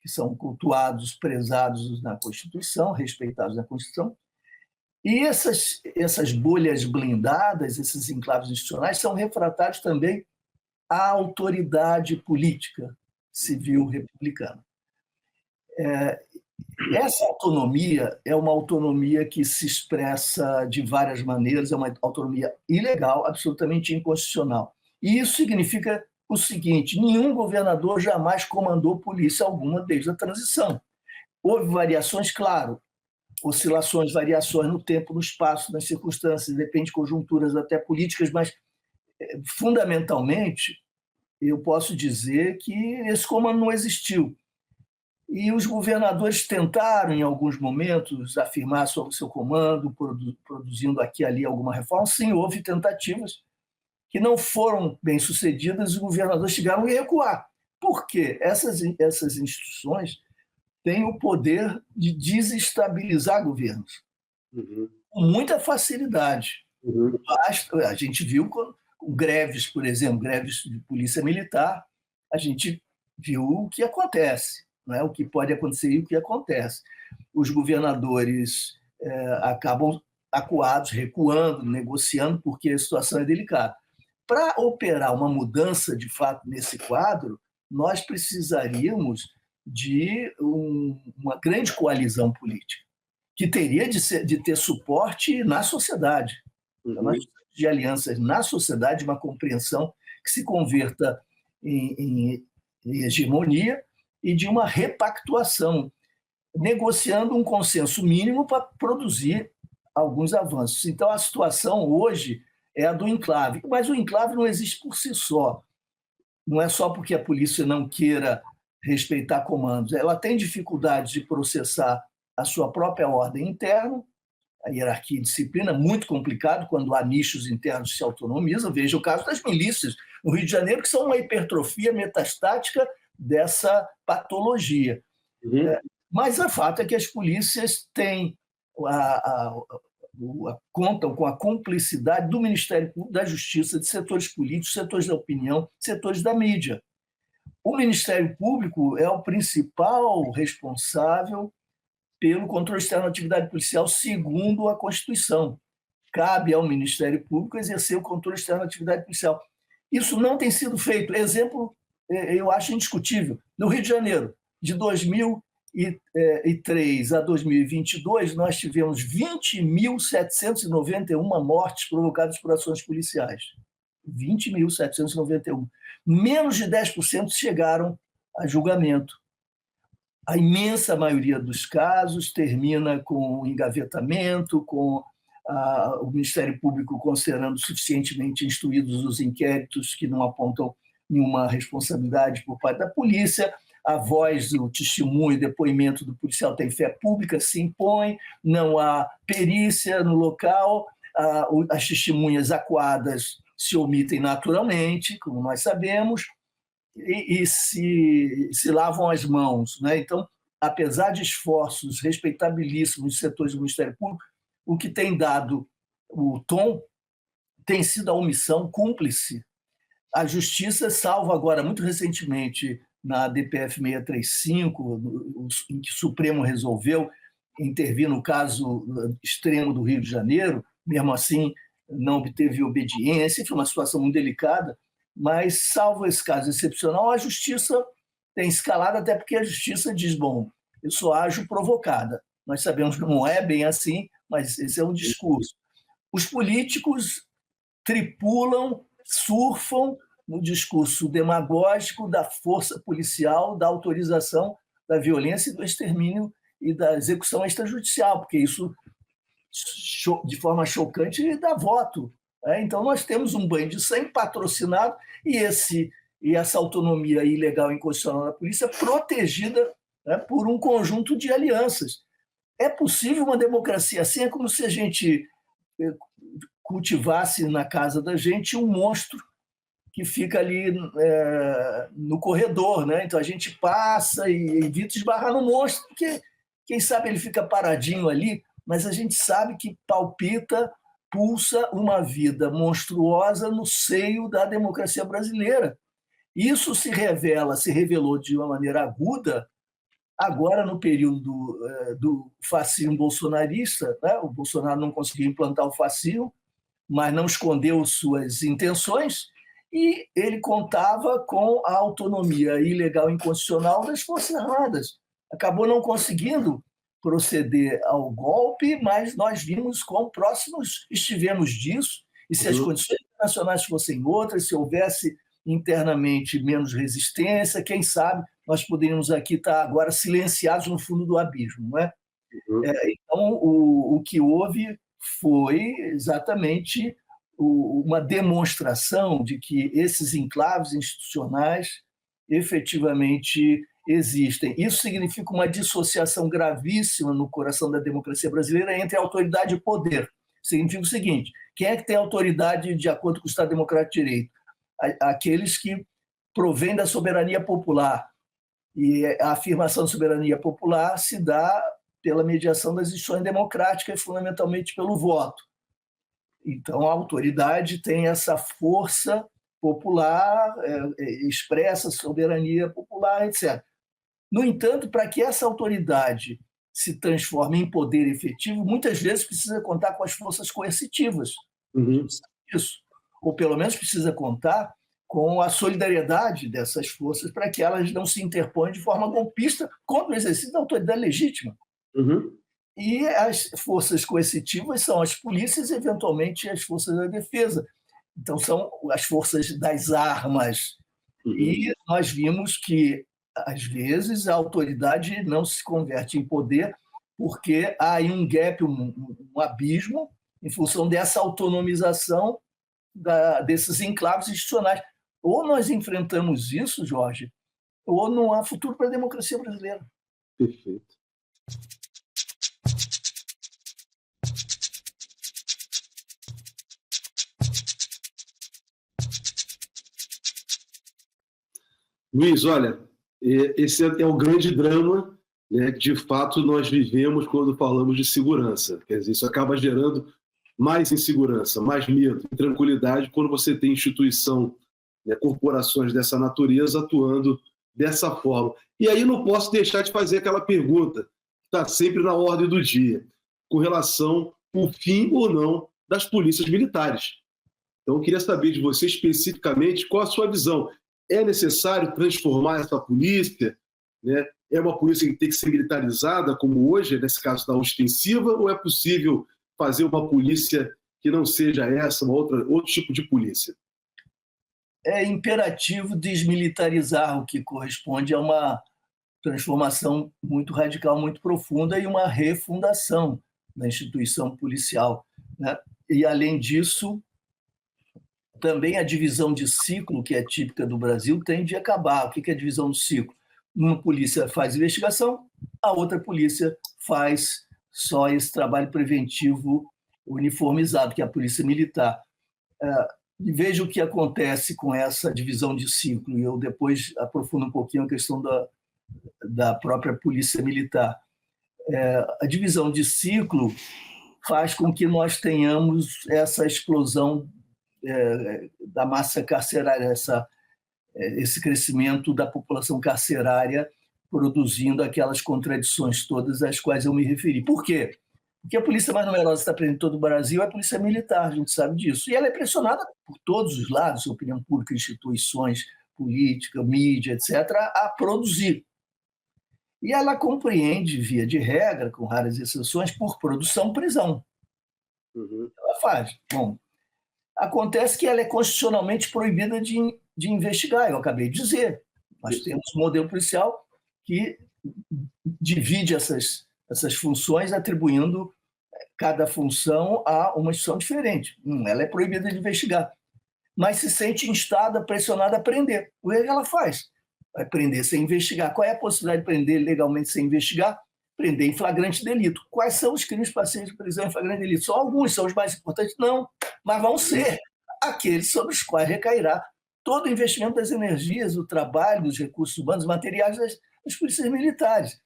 que são cultuados, prezados na Constituição, respeitados na Constituição. E essas bolhas blindadas, esses enclaves institucionais, são refratários também à autoridade política civil republicana. Essa autonomia é uma autonomia que se expressa de várias maneiras, é uma autonomia ilegal, absolutamente inconstitucional. E isso significa o seguinte: nenhum governador jamais comandou polícia alguma desde a transição. Houve variações, claro, oscilações, variações no tempo, no espaço, nas circunstâncias, depende de conjunturas até políticas, mas, fundamentalmente, eu posso dizer que esse comando não existiu. E os governadores tentaram, em alguns momentos, afirmar sobre o seu comando, produzindo aqui e ali alguma reforma. Sim, houve tentativas que não foram bem-sucedidas e os governadores chegaram a recuar. Por quê? Essas instituições têm o poder de desestabilizar governos com muita facilidade. A gente viu com greves, por exemplo, greves de polícia militar, a gente viu o que acontece. Não é? O que pode acontecer e o que acontece. Os governadores acabam acuados, recuando, negociando, porque a situação é delicada. Para operar uma mudança, de fato, nesse quadro, nós precisaríamos de uma grande coalizão política, que teria de ter suporte na sociedade, de alianças na sociedade, uma compreensão que se converta em hegemonia e de uma repactuação, negociando um consenso mínimo para produzir alguns avanços. Então, a situação hoje é a do enclave, mas o enclave não existe por si só. Não é só porque a polícia não queira respeitar comandos. Ela tem dificuldade de processar a sua própria ordem interna, a hierarquia e disciplina, muito complicado quando há nichos internos que se autonomizam. Veja o caso das milícias no Rio de Janeiro, que são uma hipertrofia metastática dessa patologia. Mas o fato é que as polícias têm contam com a cumplicidade do Ministério Público, da Justiça, de setores políticos, setores da opinião, setores da mídia. O Ministério Público é o principal responsável pelo controle externo da atividade policial, segundo a Constituição. Cabe ao Ministério Público exercer o controle externo da atividade policial. Isso não tem sido feito. Exemplo, eu acho indiscutível. No Rio de Janeiro, de 2003 a 2022, nós tivemos 20.791 mortes provocadas por ações policiais. 20.791. Menos de 10% chegaram a julgamento. A imensa maioria dos casos termina com engavetamento, com o Ministério Público considerando suficientemente instruídos os inquéritos que não apontam nenhuma responsabilidade por parte da polícia. A voz, o testemunho, o depoimento do policial tem fé pública, se impõe, não há perícia no local, as testemunhas acuadas se omitem naturalmente, como nós sabemos, e se lavam as mãos. Né? Então, apesar de esforços respeitabilíssimos dos setores do Ministério Público, o que tem dado o tom tem sido a omissão cúmplice. A Justiça, salvo agora, muito recentemente, na DPF 635, em que o Supremo resolveu intervir no caso extremo do Rio de Janeiro, mesmo assim não obteve obediência, foi uma situação muito delicada, mas, salvo esse caso excepcional, a Justiça tem escalado, até porque a Justiça diz, bom, eu só ajo provocada. Nós sabemos que não é bem assim, mas esse é um discurso. Os políticos tripulam, surfam no discurso demagógico da força policial, da autorização da violência e do extermínio e da execução extrajudicial, porque isso, de forma chocante, dá voto. Então, nós temos um banho de sangue patrocinado e essa autonomia ilegal e inconstitucional da polícia protegida, né, por um conjunto de alianças. É possível uma democracia assim? É como se a gente cultivasse na casa da gente um monstro que fica ali no corredor, né? Então a gente passa e evita esbarrar no monstro, porque quem sabe ele fica paradinho ali, mas a gente sabe que palpita, pulsa uma vida monstruosa no seio da democracia brasileira. Isso se revelou de uma maneira aguda agora no período do fascismo bolsonarista, né? O Bolsonaro não conseguiu implantar o fascismo, mas não escondeu suas intenções, e ele contava com a autonomia ilegal e inconstitucional das Forças Armadas. Acabou não conseguindo proceder ao golpe, mas nós vimos quão próximos estivemos disso, e se as condições internacionais fossem outras, se houvesse internamente menos resistência, quem sabe nós poderíamos aqui estar agora silenciados no fundo do abismo, não é? Então, o que houve foi exatamente uma demonstração de que esses enclaves institucionais efetivamente existem. Isso significa uma dissociação gravíssima no coração da democracia brasileira entre autoridade e poder. Significa o seguinte: quem é que tem autoridade de acordo com o Estado Democrático de Direito? Aqueles que provêm da soberania popular. E a afirmação da soberania popular se dá pela mediação das instituições democráticas e fundamentalmente pelo voto. Então, a autoridade tem essa força popular, expressa soberania popular, etc. No entanto, para que essa autoridade se transforme em poder efetivo, muitas vezes precisa contar com as forças coercitivas. Isso. Ou pelo menos precisa contar com a solidariedade dessas forças para que elas não se interponham de forma golpista contra o exercício da autoridade legítima. E as forças coercitivas são as polícias e, eventualmente, as forças da defesa. Então, são as forças das armas. E nós vimos que, às vezes, a autoridade não se converte em poder porque há aí um gap, um abismo, em função dessa autonomização desses enclaves institucionais. Ou nós enfrentamos isso, Jorge, ou não há futuro para a democracia brasileira. Perfeito. Luiz, olha, esse é o grande drama, né, que de fato nós vivemos quando falamos de segurança. Quer dizer, isso acaba gerando mais insegurança, mais medo, intranquilidade quando você tem instituição, né, corporações dessa natureza atuando dessa forma. E aí não posso deixar de fazer aquela pergunta que está sempre na ordem do dia, com relação ao fim ou não das polícias militares. Então, eu queria saber de você especificamente qual a sua visão. É necessário transformar essa polícia? Né? É uma polícia que tem que ser militarizada, como hoje, nesse caso da ostensiva, ou é possível fazer uma polícia que não seja essa, outro tipo de polícia? É imperativo desmilitarizar, o que corresponde a uma transformação muito radical, muito profunda e uma refundação da instituição policial, né? E, além disso, também a divisão de ciclo, que é típica do Brasil, tem de acabar. O que é a divisão de ciclo? Uma polícia faz investigação, a outra polícia faz só esse trabalho preventivo uniformizado, que é a polícia militar. E veja o que acontece com essa divisão de ciclo, e eu depois aprofundo um pouquinho a questão da própria polícia militar. A divisão de ciclo faz com que nós tenhamos essa explosão da massa carcerária, esse crescimento da população carcerária, produzindo aquelas contradições todas às quais eu me referi. Por quê? Porque a polícia mais numerosa que está presente em todo o Brasil é a polícia militar, a gente sabe disso. E ela é pressionada por todos os lados, opinião pública, instituições, política, mídia, etc., a produzir. E ela compreende, via de regra, com raras exceções, por produção-prisão. Ela faz. Bom, acontece que ela é constitucionalmente proibida de investigar, eu acabei de dizer. Nós temos um modelo policial que divide essas funções, atribuindo cada função a uma instituição diferente. Ela é proibida de investigar, mas se sente instada, pressionada a prender. O que ela faz? Vai prender sem investigar. Qual é a possibilidade de prender legalmente sem investigar? Prender em flagrante delito. Quais são os crimes passíveis de prisão em flagrante delito? Só alguns são os mais importantes? Não, mas vão ser aqueles sobre os quais recairá todo o investimento das energias, do trabalho, dos recursos humanos, materiais das polícias militares.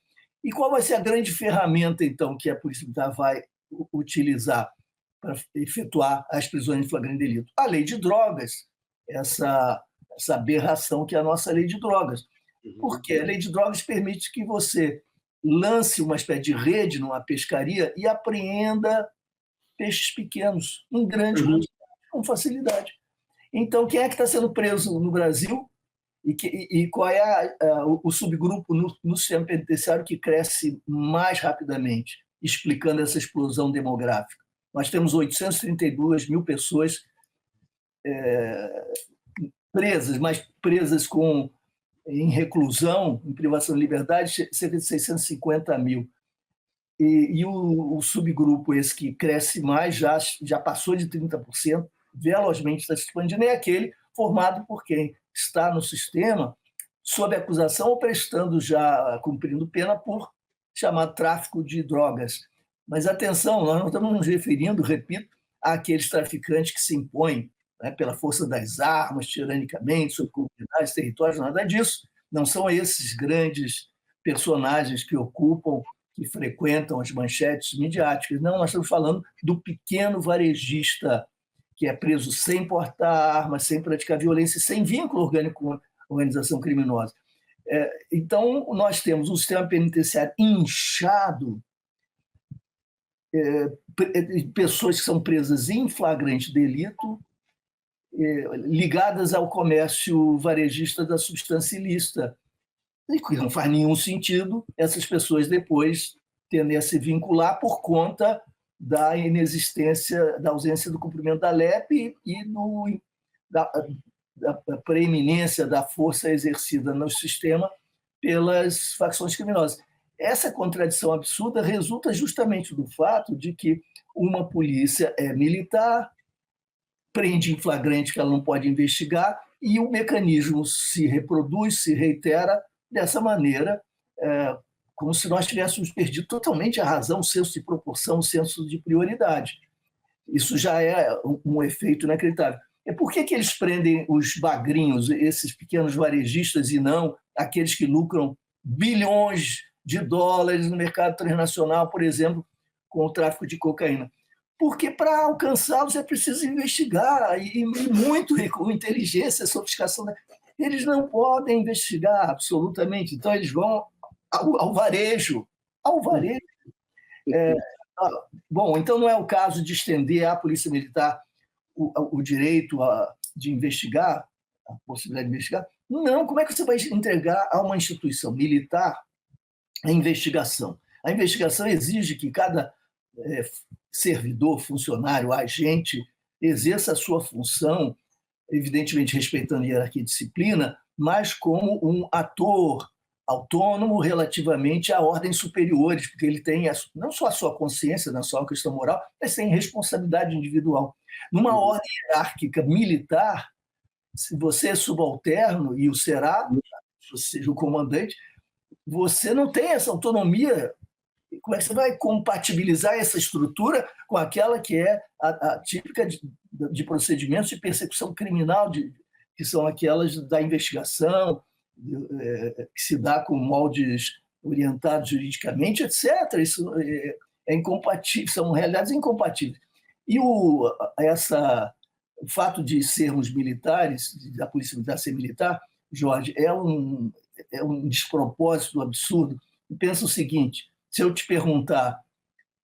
E qual vai ser a grande ferramenta, então, que a Polícia Militar vai utilizar para efetuar as prisões em flagrante delito? A lei de drogas, essa aberração que é a nossa lei de drogas. Porque a lei de drogas permite que você lance uma espécie de rede numa pescaria e apreenda peixes pequenos, em grande quantidade, com facilidade. Então, quem é que está sendo preso no Brasil e qual é o subgrupo no sistema penitenciário que cresce mais rapidamente, explicando essa explosão demográfica? Nós temos 832 mil pessoas presas, mas presas em reclusão, em privação de liberdade, cerca de 650 mil. E o subgrupo esse que cresce mais, já passou de 30%, velozmente está se expandindo, é aquele formado por quem está no sistema sob acusação ou cumprindo pena por chamado tráfico de drogas. Mas atenção, nós não estamos nos referindo, repito, àqueles traficantes que se impõem, né, pela força das armas, tiranicamente, sobre comunidades, territórios, nada disso. Não são esses grandes personagens que frequentam as manchetes midiáticas. Não, nós estamos falando do pequeno varejista que é preso sem portar arma, sem praticar violência, sem vínculo orgânico com a organização criminosa. Então, nós temos um sistema penitenciário inchado, pessoas que são presas em flagrante delito, ligadas ao comércio varejista da substância ilícita. E não faz nenhum sentido essas pessoas depois tenderem a se vincular por conta da inexistência, da ausência do cumprimento da LEP e da preeminência da força exercida no sistema pelas facções criminosas. Essa contradição absurda resulta justamente do fato de que uma polícia é militar, prende em flagrante que ela não pode investigar e o mecanismo se reproduz, se reitera dessa maneira, como se nós tivéssemos perdido totalmente a razão, o senso de proporção, o senso de prioridade. Isso já é um efeito inacreditável. Por que eles prendem os bagrinhos, esses pequenos varejistas, e não aqueles que lucram bilhões de dólares no mercado transnacional, por exemplo, com o tráfico de cocaína? Porque para alcançá-los é preciso investigar, e muito com inteligência, sofisticação. Eles não podem investigar absolutamente, então eles vão ao varejo. Bom, então não é o caso de estender à Polícia Militar o direito de investigar, a possibilidade de investigar. Não, como é que você vai entregar a uma instituição militar a investigação? A investigação exige que cada servidor, funcionário, agente exerça a sua função, evidentemente respeitando a hierarquia e disciplina, mas como um ator autônomo relativamente a ordens superiores, porque ele tem não só a sua consciência, não só a questão moral, mas tem responsabilidade individual. Numa ordem hierárquica militar, se você é subalterno, e o será, seja o comandante, você não tem essa autonomia. Como é que você vai compatibilizar essa estrutura com aquela que é a típica de procedimentos de persecução criminal, que são aquelas da investigação, que se dá com moldes orientados juridicamente, etc. Isso é incompatível, são realidades incompatíveis. E o fato de sermos militares, da Polícia Militar ser militar, Jorge, é um despropósito absurdo. Pensa o seguinte: se eu te perguntar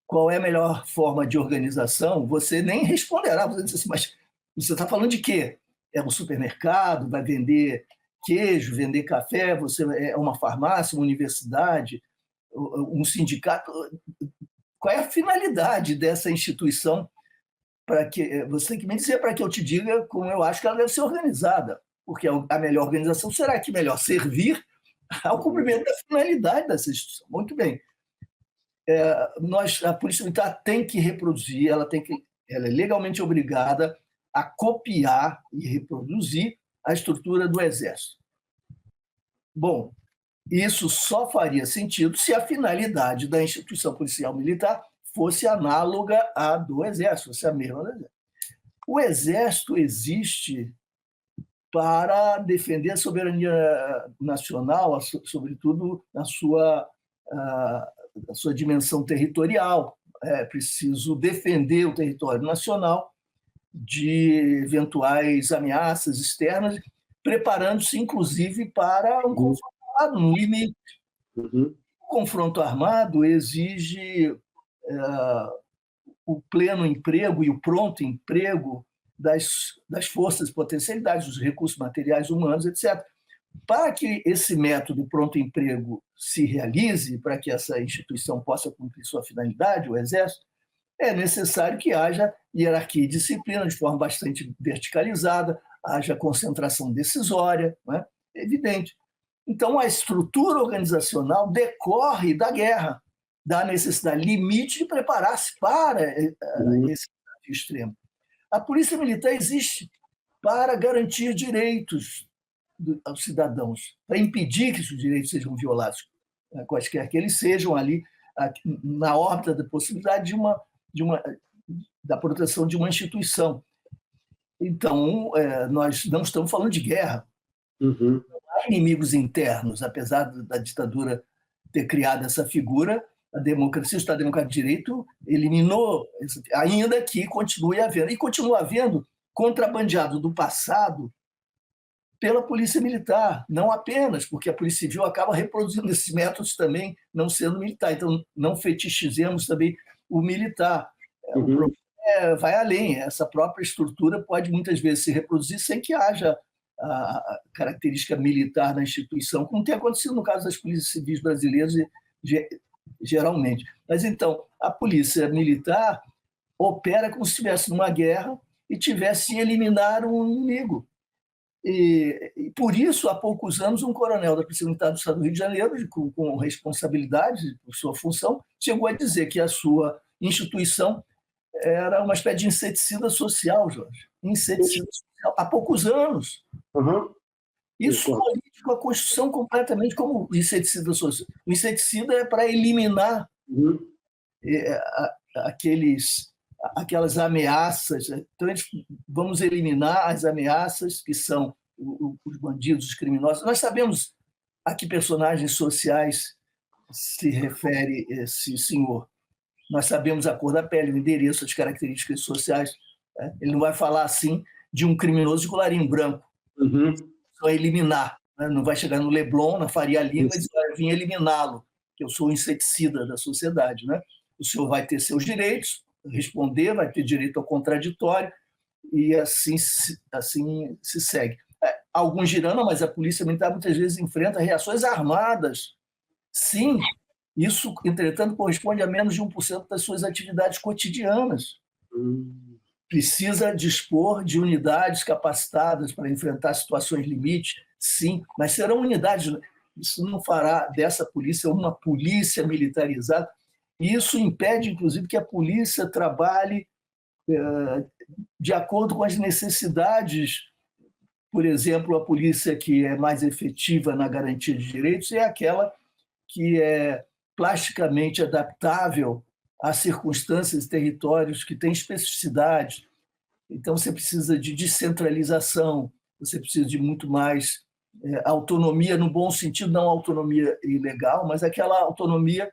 qual é a melhor forma de organização, você nem responderá. Você diz assim, mas você está falando de quê? É um supermercado, vai vender queijo, vender café, você é uma farmácia, uma universidade, um sindicato? Qual é a finalidade dessa instituição? Você tem que me dizer para que eu te diga como eu acho que ela deve ser organizada, porque a melhor organização será que melhor servir ao cumprimento da finalidade dessa instituição. Muito bem. A Polícia Militar tem que reproduzir, ela é legalmente obrigada a copiar e reproduzir a estrutura do Exército. Bom, isso só faria sentido se a finalidade da instituição policial militar fosse análoga à do Exército, fosse a mesma do Exército. O Exército existe para defender a soberania nacional, sobretudo na sua dimensão territorial. É preciso defender o território nacional de eventuais ameaças externas, preparando-se, inclusive, para um confronto armado, no limite. O confronto armado exige o pleno emprego e o pronto emprego das forças, potencialidades, dos recursos materiais, humanos, etc. Para que esse método pronto emprego se realize, para que essa instituição possa cumprir sua finalidade, o Exército, é necessário que haja hierarquia e disciplina de forma bastante verticalizada, haja concentração decisória, não é? É evidente. Então, a estrutura organizacional decorre da guerra, da necessidade limite de preparar-se para esse desafio extremo. A Polícia Militar existe para garantir direitos aos cidadãos, para impedir que esses direitos sejam violados, quaisquer que eles sejam, ali na órbita da possibilidade da proteção de uma instituição. Então, nós não estamos falando de guerra. Não há inimigos internos, apesar da ditadura ter criado essa figura. A democracia, o Estado Democrático de Direito eliminou, ainda que continue havendo. E continua havendo contrabandeado do passado pela Polícia Militar, não apenas, porque a Polícia Civil acaba reproduzindo esses métodos também, não sendo militar. Então, não fetichizemos também o militar. O problema vai além. Essa própria estrutura pode, muitas vezes, se reproduzir sem que haja a característica militar na instituição, como tem acontecido no caso das polícias civis brasileiras, geralmente. Mas, então, a Polícia Militar opera como se estivesse numa guerra e tivesse que eliminar um inimigo. E por isso, há poucos anos, um coronel da Polícia Militar do Estado do Rio de Janeiro, com responsabilidade por sua função, chegou a dizer que a sua instituição era uma espécie de inseticida social, Jorge. Inseticida social, há poucos anos. Isso colide com a Constituição completamente como inseticida social. O inseticida é para eliminar aquelas ameaças. Então, vamos eliminar as ameaças que são os bandidos, os criminosos. Nós sabemos a que personagens sociais se refere esse senhor. Nós sabemos a cor da pele, o endereço, as características sociais. Ele não vai falar assim de um criminoso de colarinho branco. Só eliminar. Não vai chegar no Leblon, na Faria Lima, e vai vir eliminá-lo, que eu sou o inseticida da sociedade. O senhor vai ter seus direitos, responder, vai ter direito ao contraditório, e assim se segue. Alguns dirão, não, mas a Polícia Militar muitas vezes enfrenta reações armadas. Sim, isso, entretanto, corresponde a menos de 1% das suas atividades cotidianas. Precisa dispor de unidades capacitadas para enfrentar situações limite, sim, mas serão unidades. Isso não fará dessa polícia uma polícia militarizada. E isso impede, inclusive, que a polícia trabalhe de acordo com as necessidades. Por exemplo, a polícia que é mais efetiva na garantia de direitos é aquela que é plasticamente adaptável às circunstâncias e territórios que têm especificidades. Então, você precisa de descentralização, você precisa de muito mais autonomia, no bom sentido, não autonomia ilegal, mas aquela autonomia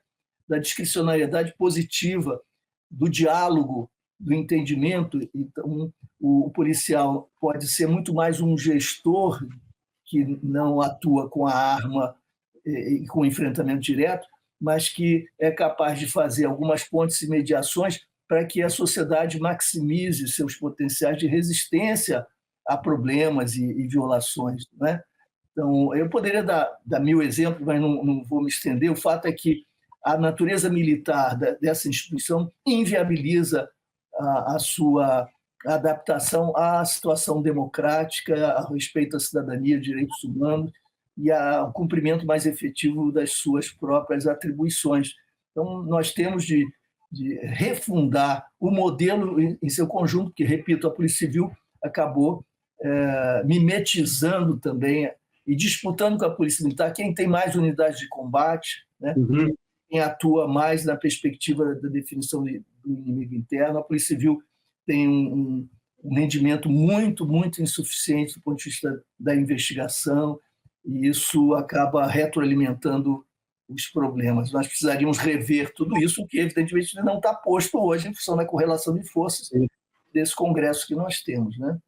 da discricionariedade positiva, do diálogo, do entendimento. Então, o policial pode ser muito mais um gestor que não atua com a arma e com enfrentamento direto, mas que é capaz de fazer algumas pontes e mediações para que a sociedade maximize seus potenciais de resistência a problemas e violações. Então, eu poderia dar 1000 exemplos, mas não vou me estender. O fato é que a natureza militar dessa instituição inviabiliza a sua adaptação à situação democrática, a respeito à cidadania, direitos humanos, e o cumprimento mais efetivo das suas próprias atribuições. Então, nós temos de refundar o modelo em seu conjunto, que, repito, a Polícia Civil acabou mimetizando também e disputando com a Polícia Militar quem tem mais unidades de combate, né? Quem atua mais na perspectiva da definição do inimigo interno. A Polícia Civil tem um rendimento muito, muito insuficiente do ponto de vista da investigação, e isso acaba retroalimentando os problemas. Nós precisaríamos rever tudo isso, que evidentemente não está posto hoje em função da correlação de forças desse Congresso que nós temos, né?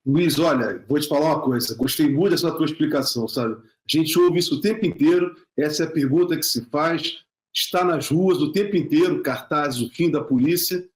Luiz, olha, vou te falar uma coisa, gostei muito dessa tua explicação, sabe? A gente ouve isso o tempo inteiro, essa é a pergunta que se faz, está nas ruas o tempo inteiro, cartazes, o fim da polícia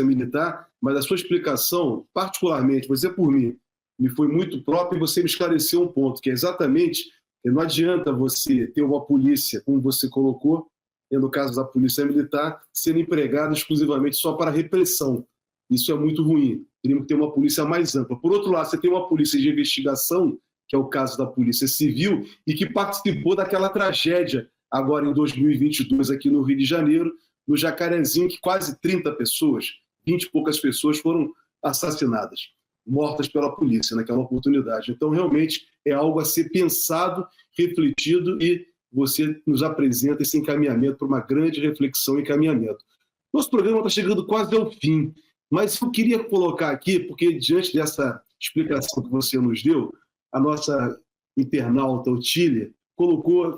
militar, mas a sua explicação, particularmente, vou dizer por mim, me foi muito própria, e você me esclareceu um ponto, que é exatamente, não adianta você ter uma polícia, como você colocou, no caso da polícia militar, sendo empregada exclusivamente só para repressão. Isso é muito ruim. Teríamos que ter uma polícia mais ampla. Por outro lado, você tem uma polícia de investigação, que é o caso da Polícia Civil, e que participou daquela tragédia agora em 2022 aqui no Rio de Janeiro, no Jacarezinho, que quase 30 pessoas, 20 e poucas pessoas foram assassinadas, mortas pela polícia naquela oportunidade. Então, realmente, é algo a ser pensado, refletido, e você nos apresenta esse encaminhamento para uma grande reflexão e encaminhamento. Nosso programa está chegando quase ao fim, mas eu queria colocar aqui, porque diante dessa explicação que você nos deu, a nossa internauta Otília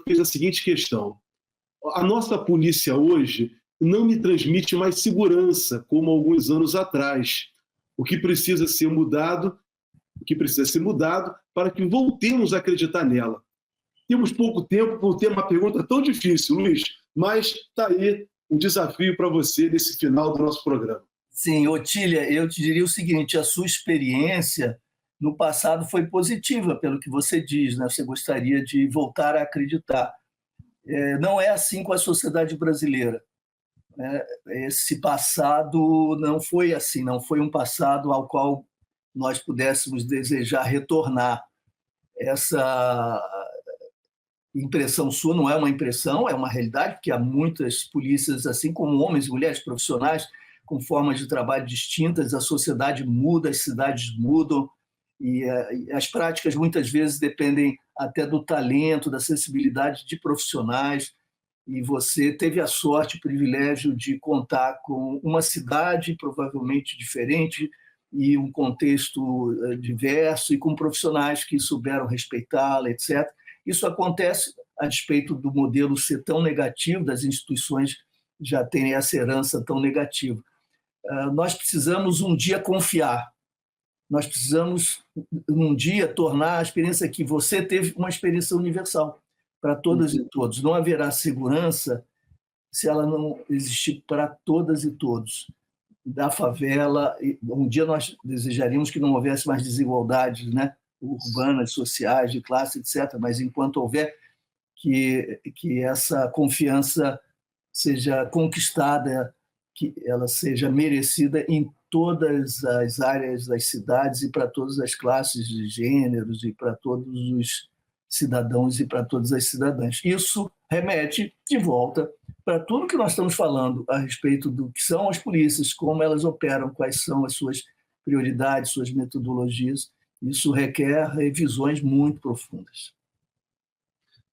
fez a seguinte questão: a nossa polícia hoje não me transmite mais segurança como alguns anos atrás. O que precisa ser mudado para que voltemos a acreditar nela. Temos pouco tempo por ter uma pergunta tão difícil, Luiz, mas está aí um desafio para você nesse final do nosso programa. Sim, Otília, eu te diria o seguinte: a sua experiência no passado foi positiva, pelo que você diz, né? Você gostaria de voltar a acreditar. Não é assim com a sociedade brasileira. Esse passado não foi assim, não foi um passado ao qual nós pudéssemos desejar retornar. Essa impressão sua não é uma impressão, é uma realidade, porque há muitas polícias, assim como homens e mulheres profissionais, com formas de trabalho distintas, a sociedade muda, as cidades mudam, e as práticas muitas vezes dependem até do talento, da sensibilidade de profissionais, e você teve a sorte, o privilégio de contar com uma cidade provavelmente diferente e um contexto diverso, e com profissionais que souberam respeitá-la, etc. Isso acontece a despeito do modelo ser tão negativo, das instituições já terem essa herança tão negativa. Nós precisamos um dia confiar, nós precisamos um dia tornar a experiência que você teve uma experiência universal para todas e todos. Não haverá segurança se ela não existir para todas e todos. Da favela, um dia nós desejaríamos que não houvesse mais desigualdades, né, urbanas, sociais, de classe, etc. Mas enquanto houver, que essa confiança seja conquistada, que ela seja merecida em todas as áreas das cidades e para todas as classes de gêneros e para todos os cidadãos e para todas as cidadãs. Isso remete de volta para tudo que nós estamos falando a respeito do que são as polícias, como elas operam, quais são as suas prioridades, suas metodologias. Isso requer revisões muito profundas.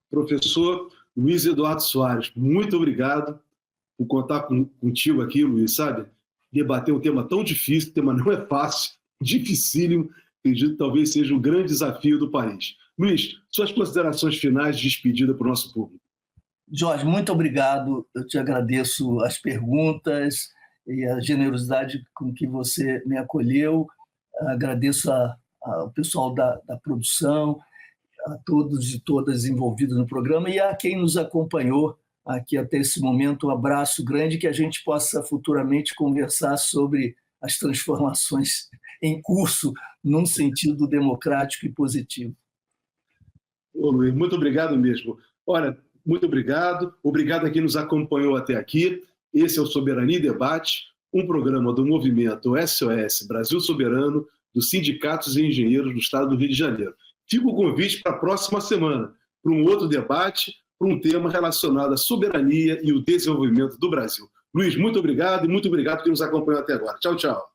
Professor Luiz Eduardo Soares, muito obrigado por contar contigo aqui, Luiz, sabe? Debater um tema tão difícil, o tema não é fácil, dificílimo, acredito que talvez seja um grande desafio do país. Luiz, suas considerações finais de despedida para o nosso público. Jorge, muito obrigado, eu te agradeço as perguntas e a generosidade com que você me acolheu, agradeço ao pessoal da produção, a todos e todas envolvidos no programa e a quem nos acompanhou aqui até esse momento. Um abraço grande, que a gente possa futuramente conversar sobre as transformações em curso num sentido democrático e positivo. Ô, Luiz, muito obrigado mesmo. Olha, muito obrigado. Obrigado a quem nos acompanhou até aqui. Esse é o Soberania em Debate, um programa do movimento SOS Brasil Soberano, dos sindicatos e engenheiros do Estado do Rio de Janeiro. Fica o convite para a próxima semana, para um outro debate, para um tema relacionado à soberania e o desenvolvimento do Brasil. Luiz, muito obrigado e muito obrigado por nos acompanhar até agora. Tchau, tchau.